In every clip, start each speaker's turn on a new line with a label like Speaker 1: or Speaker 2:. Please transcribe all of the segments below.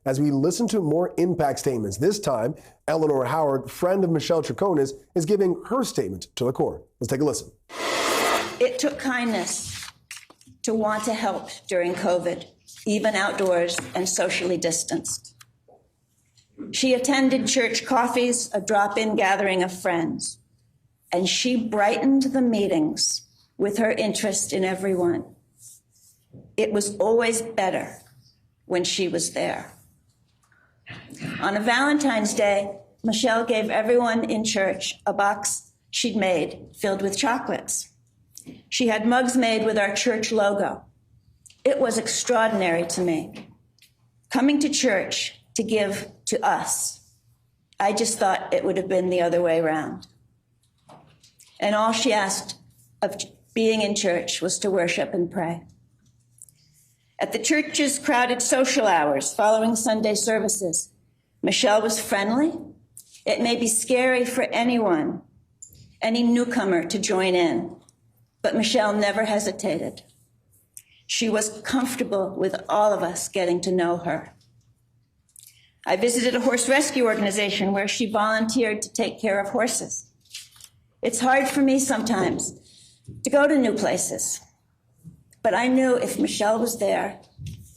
Speaker 1: as we listen to more impact statements. This time, Eleanor Howard, friend of Michelle Troconis, is giving her statement to the court. Let's take a listen.
Speaker 2: It took kindness to want to help during COVID, even outdoors and socially distanced. She attended church coffees, a drop-in gathering of friends, and she brightened the meetings with her interest in everyone. It was always better when she was there. On a Valentine's Day, Michelle gave everyone in church a box she'd made filled with chocolates. She had mugs made with our church logo. It was extraordinary to me. Coming to church to give to us, I just thought it would have been the other way around. And all she asked of being in church was to worship and pray. At the church's crowded social hours following Sunday services, Michelle was friendly. It may be scary for anyone, any newcomer to join in, but Michelle never hesitated. She was comfortable with all of us getting to know her. I visited a horse rescue organization where she volunteered to take care of horses. It's hard for me sometimes to go to new places, but I knew if Michelle was there,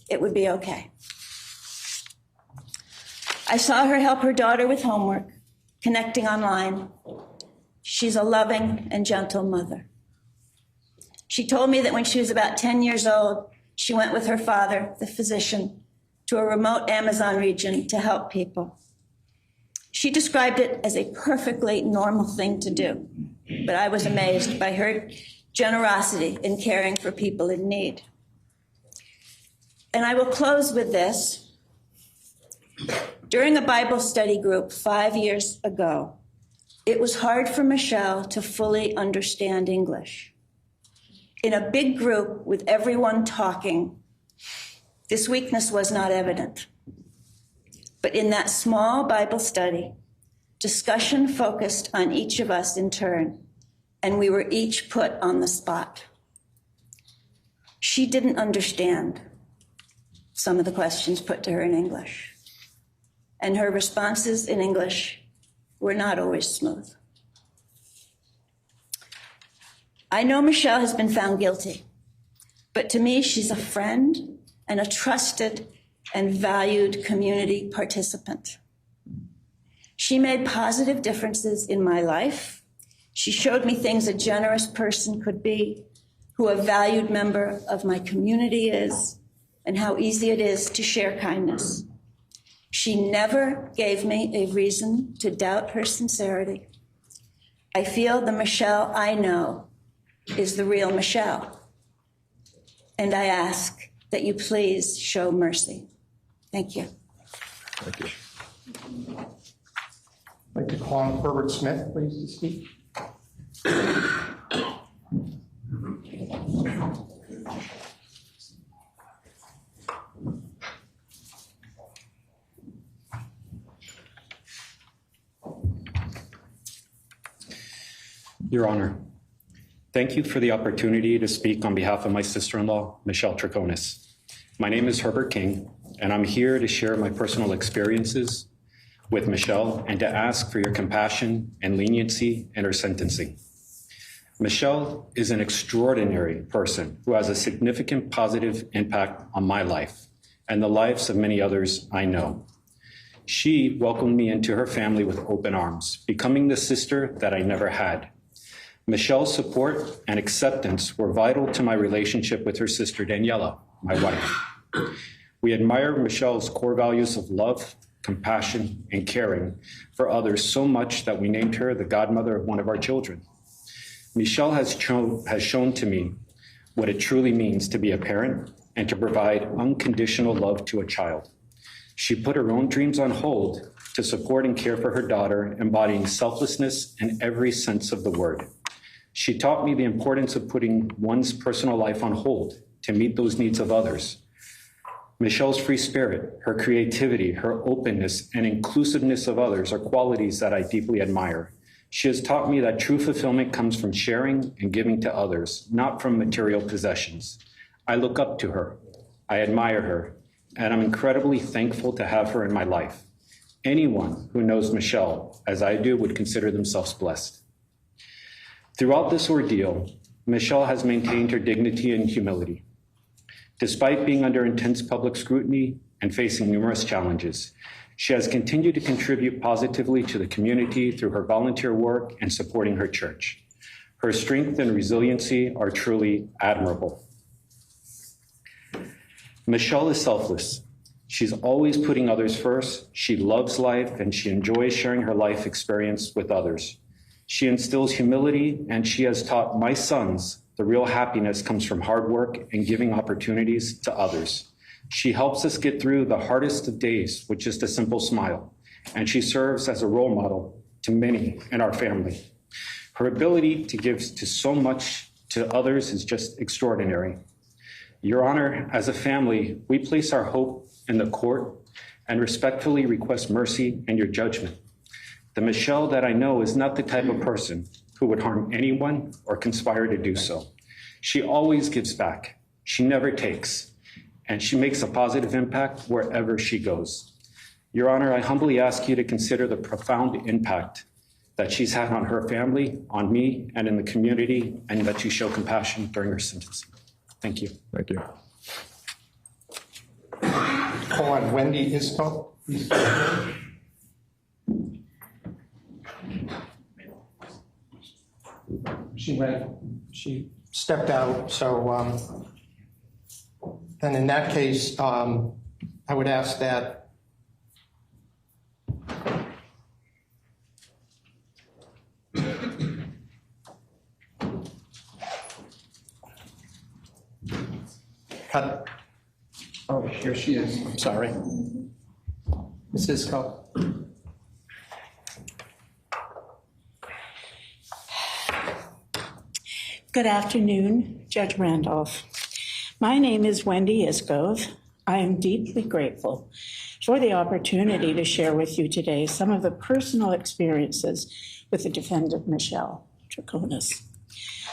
Speaker 2: it would be okay. I saw her help her daughter with homework, connecting online. She's a loving and gentle mother. She told me that when she was about 10 years old, she went with her father, the physician, to a remote Amazon region to help people. She described it as a perfectly normal thing to do, but I was amazed by her generosity in caring for people in need. And I will close with this. During a Bible study group 5 years ago, it was hard for Michelle to fully understand English. In a big group with everyone talking, this weakness was not evident. But in that small Bible study, discussion focused on each of us in turn, and we were each put on the spot. She didn't understand some of the questions put to her in English, and her responses in English were not always smooth. I know Michelle has been found guilty, but to me, she's a friend and a trusted and valued community participant. She made positive differences in my life. She showed me things a generous person could be, who a valued member of my community is, and how easy it is to share kindness. She never gave me a reason to doubt her sincerity. I feel the Michelle I know is the real Michelle. And I ask that you please show mercy. Thank you.
Speaker 1: Thank you.
Speaker 3: I'd like to call on Herbert Smith, please, to speak.
Speaker 4: Your Honor, thank you for the opportunity to speak on behalf of my sister-in-law, Michelle Troconis. My name is Herbert King, and I'm here to share my personal experiences with Michelle and to ask for your compassion and leniency in her sentencing. Michelle is an extraordinary person who has a significant positive impact on my life and the lives of many others I know. She welcomed me into her family with open arms, becoming the sister that I never had. Michelle's support and acceptance were vital to my relationship with her sister Daniela, my wife. We admire Michelle's core values of love, compassion, and caring for others so much that we named her the godmother of one of our children. Michelle has shown to me what it truly means to be a parent and to provide unconditional love to a child. She put her own dreams on hold to support and care for her daughter, embodying selflessness in every sense of the word. She taught me the importance of putting one's personal life on hold to meet those needs of others. Michelle's free spirit, her creativity, her openness, and inclusiveness of others are qualities that I deeply admire. She has taught me that true fulfillment comes from sharing and giving to others, not from material possessions. I look up to her, I admire her, and I'm incredibly thankful to have her in my life. Anyone who knows Michelle, as I do, would consider themselves blessed. Throughout this ordeal, Michelle has maintained her dignity and humility. Despite being under intense public scrutiny and facing numerous challenges, she has continued to contribute positively to the community through her volunteer work and supporting her church. Her strength and resiliency are truly admirable. Michelle is selfless. She's always putting others first. She loves life and she enjoys sharing her life experience with others. She instills humility, and she has taught my sons the real happiness comes from hard work and giving opportunities to others. She helps us get through the hardest of days with just a simple smile, and she serves as a role model to many in our family. Her ability to give to so much to others is just extraordinary. Your Honor, as a family, we place our hope in the court and respectfully request mercy and your judgment. The Michelle that I know is not the type of person who would harm anyone or conspire to do so. She always gives back. She never takes, and she makes a positive impact wherever she goes. Your Honor, I humbly ask you to consider the profound impact that she's had on her family, on me, and in the community, and that you show compassion during her sentencing. Thank you.
Speaker 1: Thank you.
Speaker 3: Call on Wendy Isco. She stepped out, so then in that case, I would ask that cut. Oh, here she is. I'm sorry. Ms. Isco.
Speaker 5: Good afternoon, Judge Randolph. My name is Wendy Iskov. I am deeply grateful for the opportunity to share with you today some of the personal experiences with the defendant, Michelle Troconis.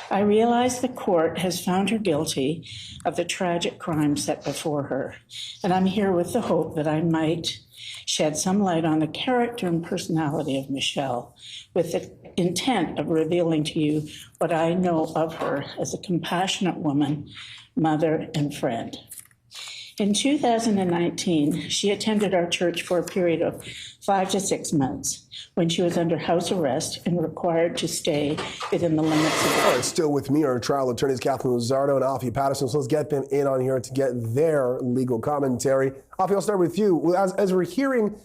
Speaker 5: I realize the court has found her guilty of the tragic crime set before her, and I'm here with the hope that I might shed some light on the character and personality of Michelle, with the intent of revealing to you what I know of her as a compassionate woman, mother, and friend. In 2019, she attended our church for a period of 5 to 6 months when she was under house arrest and required to stay within the limits of the...
Speaker 1: All right, still with me are trial attorneys Katherine and Alfie Patterson. So let's get them in on here to get their legal commentary. Alfie, I'll start with you. As we're hearing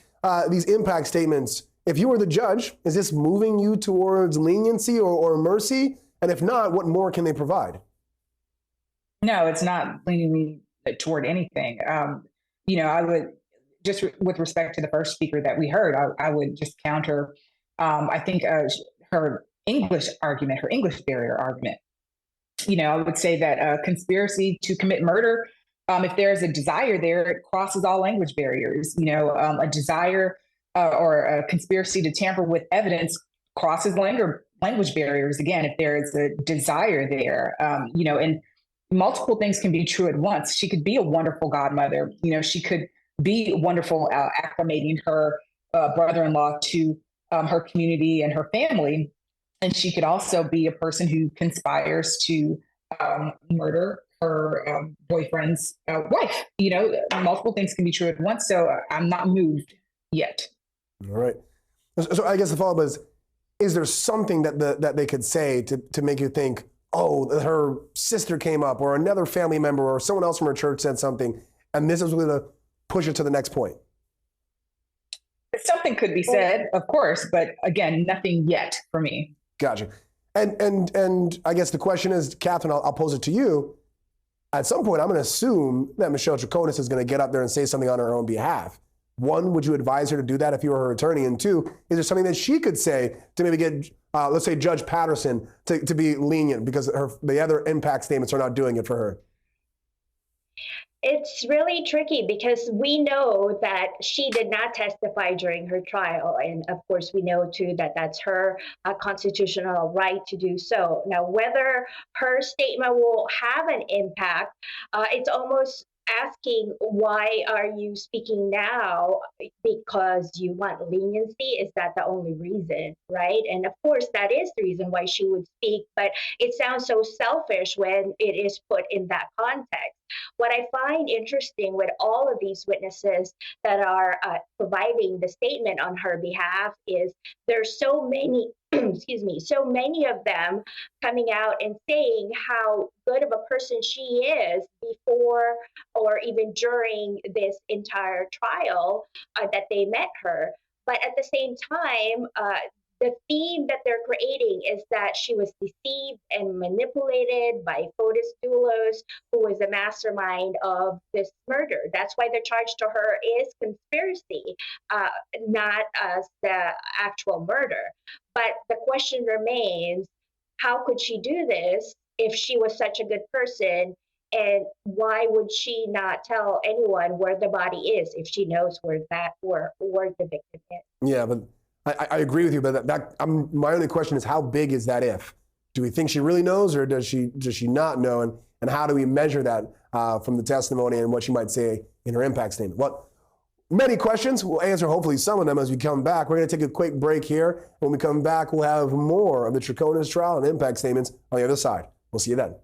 Speaker 1: these impact statements, if you were the judge, is this moving you towards leniency or mercy? And if not, what more can they provide?
Speaker 6: No, it's not leaning me toward anything. I would just with respect to the first speaker that we heard, I would just counter. I think her English argument, her English barrier argument. I would say that conspiracy to commit murder, if there's a desire there, it crosses all language barriers. A desire or a conspiracy to tamper with evidence crosses language barriers. Again, if there is a desire there, and multiple things can be true at once. She could be a wonderful godmother. She could be wonderful acclimating her brother-in-law to her community and her family. And she could also be a person who conspires to murder her boyfriend's wife. Multiple things can be true at once. So I'm not moved yet.
Speaker 1: All right. So I guess the follow-up is there something that they could say to make you think, oh, her sister came up, or another family member, or someone else from her church said something, and this is going to push it to the next point?
Speaker 6: Something could be said, of course, but again, nothing yet for me.
Speaker 1: Gotcha. And I guess the question is, Katherine, I'll pose it to you. At some point, I'm going to assume that Michelle Troconis is going to get up there and say something on her own behalf. One, would you advise her to do that if you were her attorney? And two, is there something that she could say to maybe get, let's say, Judge Patterson to be lenient because the other impact statements are not doing it for her?
Speaker 7: It's really tricky because we know that she did not testify during her trial. And of course, we know too that that's her constitutional right to do so. Now, whether her statement will have an impact, it's almost asking, why are you speaking now? Because you want leniency? Is that the only reason, right? And of course, that is the reason why she would speak, but it sounds so selfish when it is put in that context. What I find interesting with all of these witnesses that are providing the statement on her behalf is there's so many, excuse me, so many of them coming out and saying how good of a person she is before or even during this entire trial that they met her. But at the same time, the theme that they're creating is that she was deceived and manipulated by Fotis Dulos, who was the mastermind of this murder. That's why the charge to her is conspiracy, not as the actual murder. But the question remains, how could she do this if she was such a good person? And why would she not tell anyone where the body is if she knows where the victim is?
Speaker 1: Yeah, but I agree with you. But my only question is, how big is that if? Do we think she really knows, or does she not know? And how do we measure that from the testimony and what she might say in her impact statement? Well, many questions. We'll answer hopefully some of them as we come back. We're going to take a quick break here. When we come back, we'll have more of the Troconis trial and impact statements on the other side. We'll see you then.